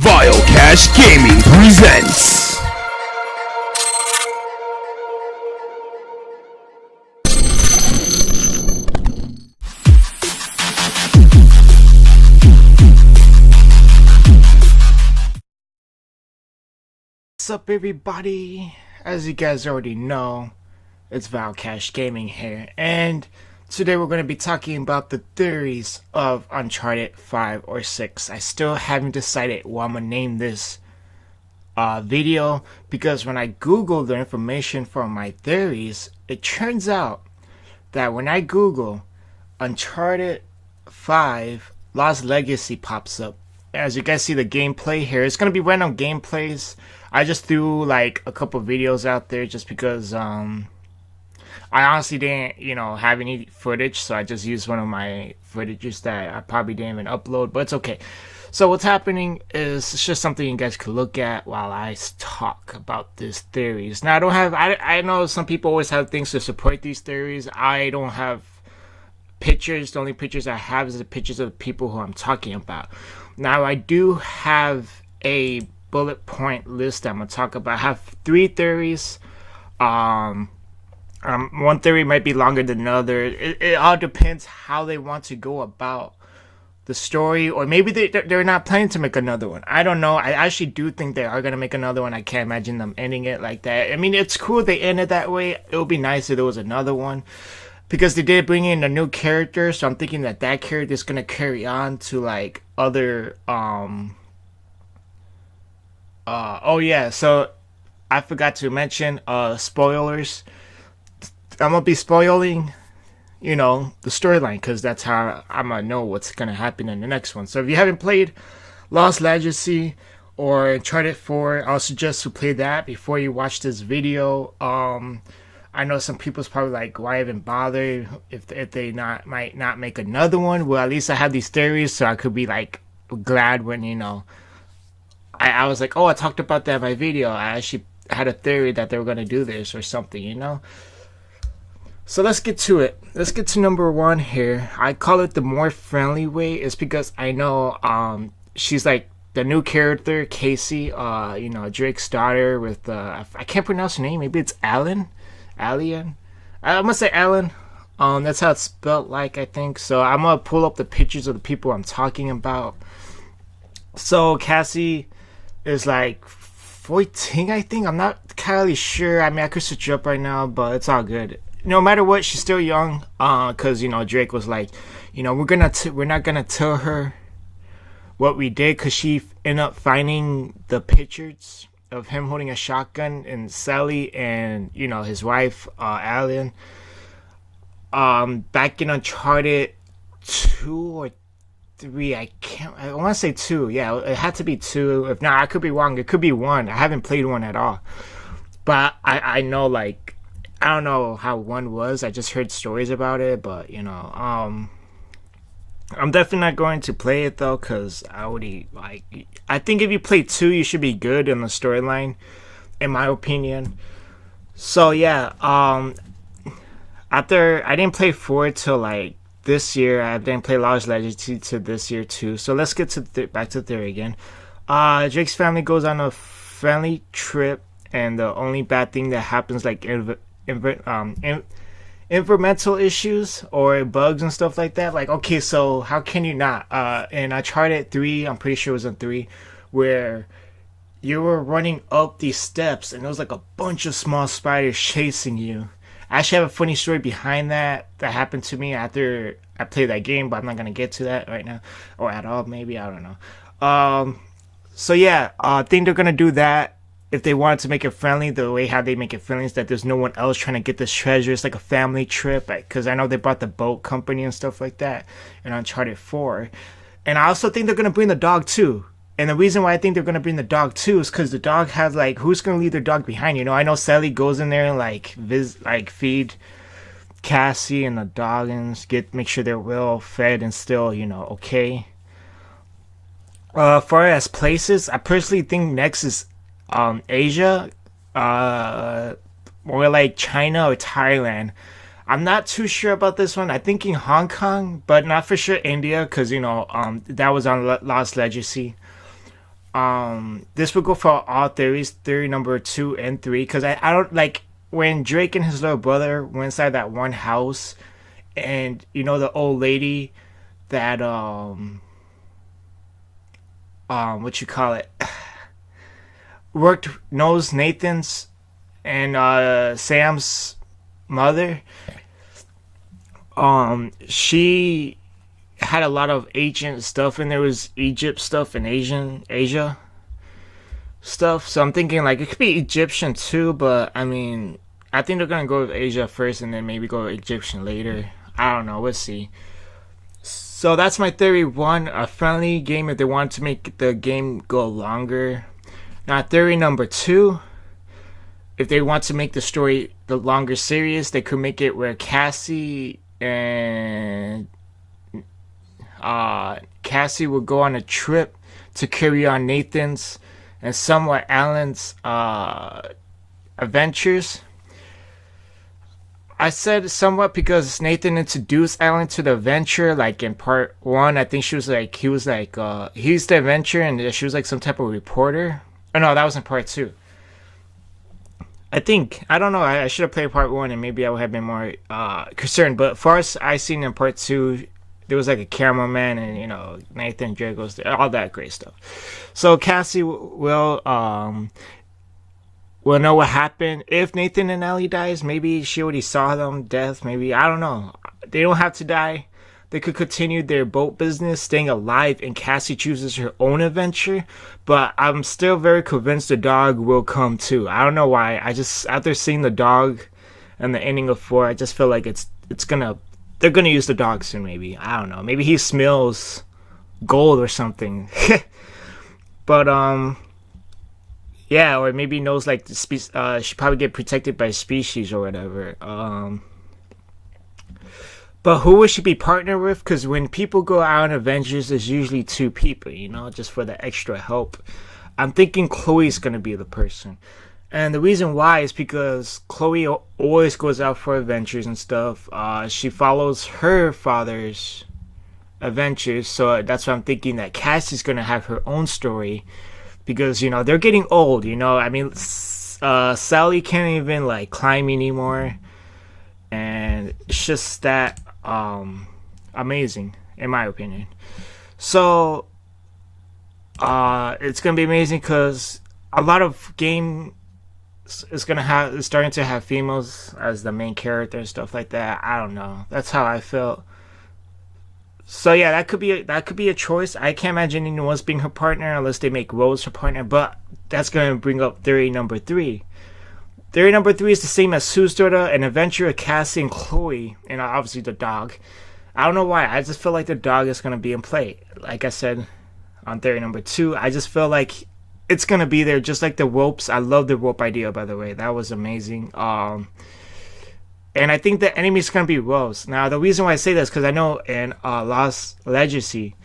Cash Gaming presents What's up, everybody? As you guys already know, it's Cash Gaming here, and today we're going to be talking about the theories of Uncharted 5 or 6. I still haven't decided what I'm going to name this video, because when I Googled the information for my theories, it turns out that when I Google Uncharted 5 Lost Legacy pops up. As you guys see the gameplay here, it's going to be random gameplays. I just threw like a couple videos out there just because I honestly didn't, have any footage, so I just used one of my footages that I probably didn't even upload, but it's okay. So what's happening is it's just something you guys could look at while I talk about these theories. Now I know some people always have things to support these theories. I don't have pictures. The only pictures I have is the pictures of the people who I'm talking about. Now I do have a bullet point list that I'm gonna talk about. I have 3 theories. One theory might be longer than another. It all depends how they want to go about the story, or maybe they're not planning to make another one. I don't know. I actually do think they are gonna make another one. I can't imagine them ending it like that. I mean, it's cool they ended that way. It would be nice if there was another one, because they did bring in a new character. So I'm thinking that character is gonna carry on to like other oh yeah, so I forgot to mention spoilers. I'm gonna be spoiling, the storyline, because that's how I'm gonna know what's gonna happen in the next one. So if you haven't played Lost Legacy or Uncharted 4, I'll suggest to play that before you watch this video. I know some people's probably like, why even bother if they might not make another one? Well, at least I have these theories, so I could be like glad when I was like, oh, I talked about that in my video. I actually had a theory that they were gonna do this or something, So let's get to it. Let's get to number 1 here. I call it the more friendly way. It's because I know she's like the new character, Cassie, Drake's daughter with I can't pronounce her name. Maybe it's Alien. I'm gonna say Alan. That's how it's spelled, like, I think. So I'm gonna pull up the pictures of the people I'm talking about. So Cassie is like 14, I think. I'm not entirely sure. I mean, I could switch up right now, but it's all good. No matter what, she's still young. Cause Drake was like, we're not gonna tell her what we did, cause she ended up finding the pictures of him holding a shotgun and Sally and his wife Alien back in Uncharted 2 or 3. I want to say 2. Yeah, it had to be 2. If not, I could be wrong. It could be 1. I haven't played 1 at all, but I know, like, I don't know how 1 was. I just heard stories about it, but I'm definitely not going to play it though, because I think if you play 2, you should be good in the storyline, in my opinion. So yeah, after I didn't play 4 till like this year. I didn't play Lost Legacy till this year too. So let's get to back to theory again. Drake's family goes on a family trip, and the only bad thing that happens, like environmental issues or bugs and stuff like that. Like, okay, so how can you not? And I tried it 3. I'm pretty sure it was in 3, where you were running up these steps and there was like a bunch of small spiders chasing you. I actually have a funny story behind that happened to me after I played that game, but I'm not gonna get to that right now, or at all. Maybe, I don't know. So yeah, I think they're gonna do that. If they wanted to make it friendly, the way how they make it friendly is that there's no one else trying to get this treasure. It's like a family trip, because I know they brought the boat company and stuff like that in Uncharted 4. And I also think they're going to bring the dog too. And the reason why I think they're going to bring the dog too is because the dog has, like, who's going to leave their dog behind? I know Sally goes in there and like feed Cassie and the dog and make sure they're well fed and still, okay. As far as places, I personally think next is Asia, more like China or Thailand. I'm not too sure about this one. I'm thinking Hong Kong, but not for sure India, because that was on Lost Legacy. This would go for all theories, theory number 2 and 3, because I don't like when Drake and his little brother went inside that one house, and you know the old lady that what you call it, knows Nathan's and Sam's mother. She had a lot of ancient stuff, and there was Egypt stuff and Asia stuff. So I'm thinking like it could be Egyptian too, but I mean, I think they're gonna go with Asia first, and then maybe go with Egyptian later. I don't know. We'll see. So that's my theory 1, a friendly game if they want to make the game go longer. Now theory number 2, if they want to make the story the longer series, they could make it where Cassie and Cassie would go on a trip to carry on Nathan's and somewhat Alan's adventures. I said somewhat because Nathan introduced Alan to the adventure, like in part 1. I think he was like he's the adventurer, and she was like some type of reporter. Oh no, that was in part 2. I don't know. I should have played part 1, and maybe I would have been more concerned. But as far as I seen in part 2, there was like a cameraman, and you know Nathan Drake goes there, all that great stuff. So Cassie will know what happened. If Nathan and Ellie dies, maybe she already saw them death. Maybe, I don't know. They don't have to die. They could continue their boat business, staying alive, and Cassie chooses her own adventure. But I'm still very convinced the dog will come too. I don't know why. I just, after seeing the dog and the ending of 4, I just feel like they're gonna use the dog soon. Maybe, I don't know. Maybe he smells gold or something. But yeah, or maybe knows like the she probably get protected by species or whatever. But who would she be partnered with? Because when people go out on Avengers, there's usually 2 people, you know, just for the extra help. I'm thinking Chloe's gonna be the person, and the reason why is because Chloe always goes out for adventures and stuff. She follows her father's adventures, so that's why I'm thinking that Cassie's gonna have her own story. Because, you know, they're getting old, you know. I mean, Sally can't even, like, climb anymore. And it's just that amazing, in my opinion. So, it's going to be amazing because a lot of games is starting to have females as the main character and stuff like that. I don't know. That's how I felt. So yeah, that could be a choice. I can't imagine anyone else being her partner unless they make Rose her partner. But that's going to bring up theory number 3. Theory number 3 is the same as Sue's daughter, an adventure of Cassie and Chloe, and obviously the dog. I don't know why. I just feel like the dog is going to be in play. Like I said on theory number 2, I just feel like it's going to be there, just like the ropes. I love the rope idea, by the way. That was amazing. And I think the enemy is going to be Rose. Now, the reason why I say this is because I know in Lost Legacy,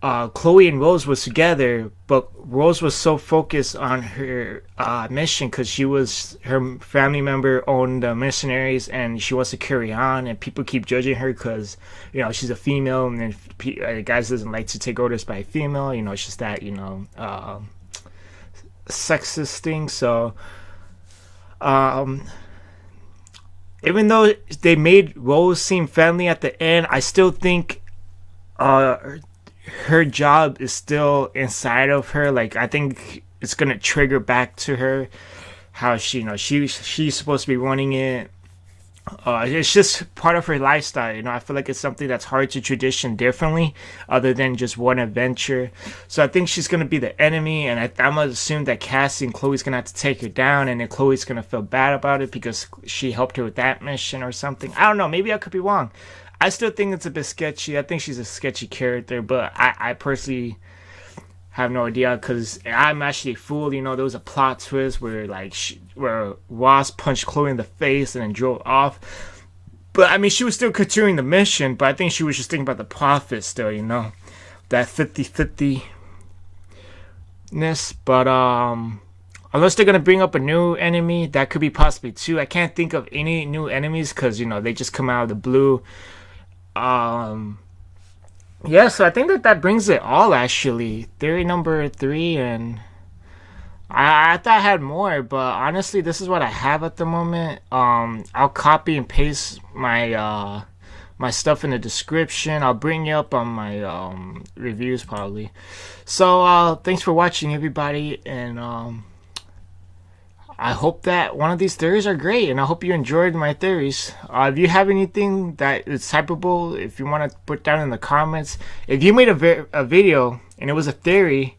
Chloe and Rose was together, but Rose was so focused on her mission because her family member owned the mercenaries, and she wants to carry on, and people keep judging her because, you know, she's a female, and then guys doesn't like to take orders by a female. You know, it's just that, you know, sexist thing. So, even though they made Rose seem friendly at the end, I still think her job is still inside of her. Like, I think it's gonna trigger back to her how she, you know, she's supposed to be running it. It's just part of her lifestyle, you know. I feel like it's something that's hard to tradition differently other than just one adventure. So I think she's going to be the enemy, and I'm going to assume that Cassie and Chloe's going to have to take her down, and then Chloe's going to feel bad about it because she helped her with that mission or something. I don't know. Maybe I could be wrong. I still think it's a bit sketchy. I think she's a sketchy character, but I personally have no idea because I'm actually fooled. You know, there was a plot twist where where Ross punched Chloe in the face and then drove off. But I mean, she was still continuing the mission, but I think she was just thinking about the profit still, you know, that 50-50-ness. But unless they're gonna bring up a new enemy, that could be possibly too. I can't think of any new enemies because, you know, they just come out of the blue. yeah, so I think that brings it all, actually. Theory number 3, and I thought I had more, but honestly, this is what I have at the moment. I'll copy and paste my stuff in the description. I'll bring you up on my reviews probably. So thanks for watching, everybody, and I hope that one of these theories are great, and I hope you enjoyed my theories. If you have anything that is typable, if you want to put down in the comments, if you made a video and it was a theory,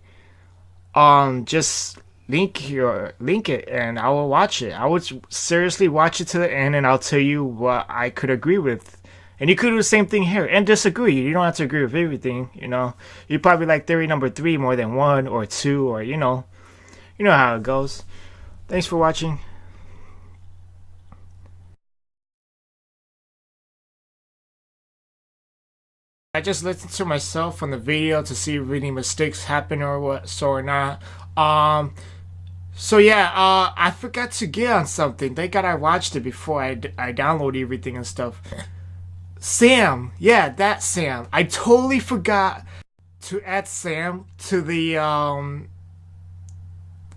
just link it and I will watch it. I would seriously watch it to the end, and I'll tell you what I could agree with. And you could do the same thing here and disagree. You don't have to agree with everything, you know. You probably like theory number 3 more than 1 or 2, or you know how it goes. Thanks for watching. I just listened to myself on the video to see if any mistakes happen or what, so or not. So yeah, I forgot to get on something. Thank God I watched it before I downloaded everything and stuff. Sam, yeah, that Sam. I totally forgot to add Sam to the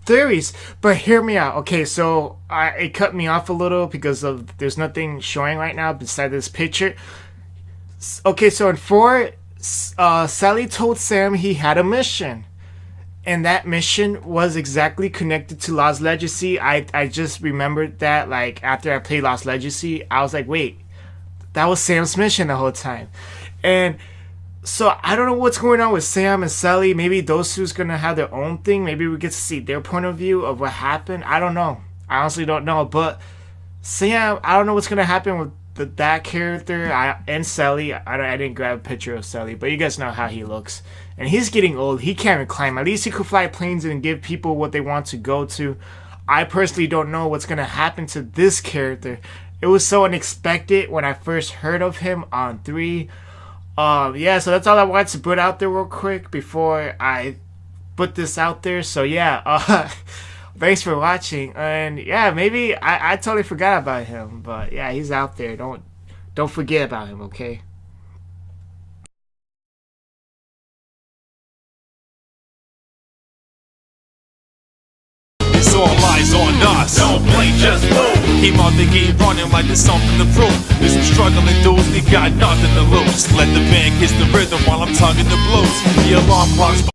theories, but hear me out. Okay, so it cut me off a little because of there's nothing showing right now beside this picture. Okay, so in 4, Sally told Sam he had a mission, and that mission was exactly connected to Lost Legacy. I just remembered that, like, after I played Lost Legacy, I was like, wait, that was Sam's mission the whole time. And so I don't know what's going on with Sam and Sally. Maybe those two's gonna have their own thing. Maybe we get to see their point of view of what happened. I don't know. I honestly don't know. But Sam, I don't know what's gonna happen with that character and Sally. I didn't grab a picture of Sally, but you guys know how he looks. And he's getting old. He can't even climb. At least he could fly planes and give people what they want to go to. I personally don't know what's gonna happen to this character. It was so unexpected when I first heard of him on 3. Yeah, so that's all I wanted to put out there real quick before I put this out there. So yeah, thanks for watching, and yeah, maybe I totally forgot about him, but yeah, he's out there. Don't forget about him, okay? It's all eyes on us. Don't play, just move. Keep on the game running like there's something to prove. There's some struggling dudes, we got nothing to lose. Let the band kiss the rhythm while I'm tugging the blues. The alarm clock's